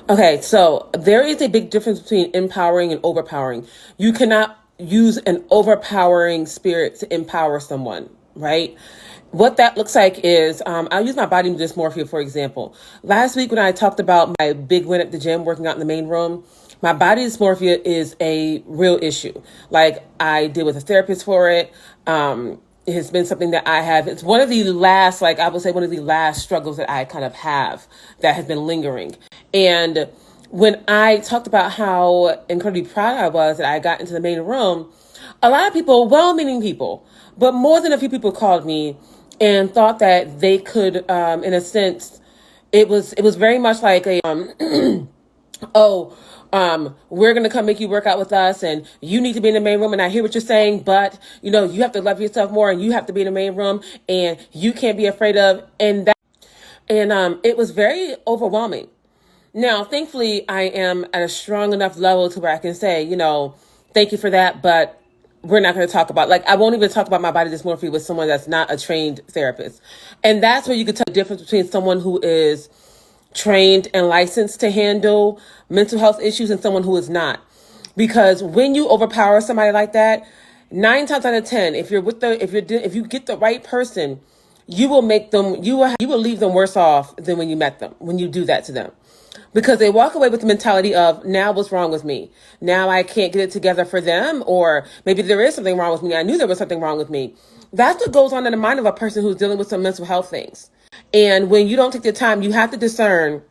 Okay, so there is a big difference between empowering and overpowering. You cannot use an overpowering spirit to empower someone, right? What that looks like is, I'll use my body dysmorphia, for example. Last week when I talked about my big win at the gym, working out in the main room, my body dysmorphia is a real issue. Like, I deal with a therapist for it. It has been something that I have. It's one of the last, like I would say, one of the last struggles that I kind of have that has been lingering. And when I talked about how incredibly proud I was that I got into the main room, a lot of people, well-meaning people, but more than a few people called me and thought that they could, in a sense, it was very much like a oh, we're going to come make you work out with us and you need to be in the main room. And I hear what you're saying, but you have to love yourself more and you have to be in the main room and you can't be afraid of, it was very overwhelming. Now, thankfully, I am at a strong enough level to where I can say, thank you for that, but we're not going to talk about, like, I won't even talk about my body dysmorphia with someone that's not a trained therapist. And that's where you can tell the difference between someone who is trained and licensed to handle mental health issues and someone who is not. Because when you overpower somebody like that, 9 times out of 10, if you get the right person, you will leave them worse off than when you met them, when you do that to them. Because they walk away with the mentality of, now what's wrong with me? Now I can't get it together for them, or maybe there is something wrong with me. I knew there was something wrong with me. That's what goes on in the mind of a person who's dealing with some mental health things. And when you don't take the time, you have to discern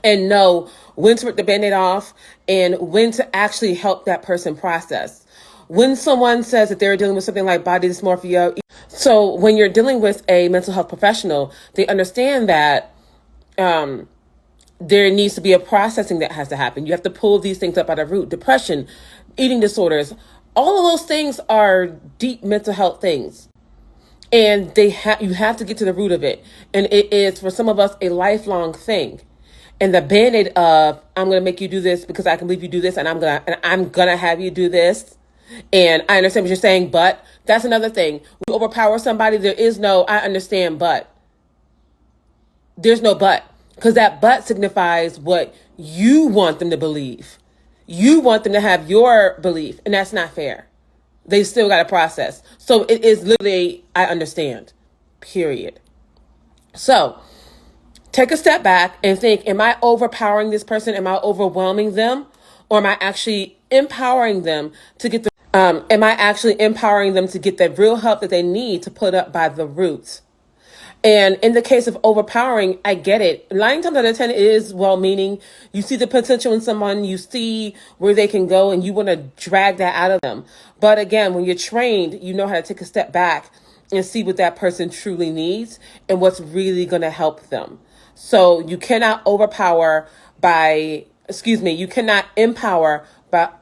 and know when to rip the Band-Aid off and when to actually help that person process. When someone says that they're dealing with something like body dysmorphia, so when you're dealing with a mental health professional, they understand that there needs to be a processing that has to happen. You have to pull these things up at a root. Depression, eating disorders, all of those things are deep mental health things. And you have to get to the root of it. And it is, for some of us, a lifelong thing. And the Band-Aid of, I'm going to make you do this because I can believe you do this, and I'm going to have you do this. And I understand what you're saying, but that's another thing. When you overpower somebody, there is no, I understand, but. There's no but. Because that but signifies what you want them to believe. You want them to have your belief, and that's not fair. They still got to process. So it is literally, I understand, period. So take a step back and think, am I overpowering this person? Am I overwhelming them? Or am I actually empowering them to get the real help that they need to put up by the roots? And in the case of overpowering, I get it. 9 times out of 10 is well-meaning. You see the potential in someone, you see where they can go, and you want to drag that out of them. But again, when you're trained, you know how to take a step back and see what that person truly needs and what's really going to help them. So you cannot empower by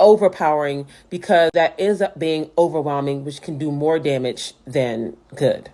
overpowering, because that ends up being overwhelming, which can do more damage than good.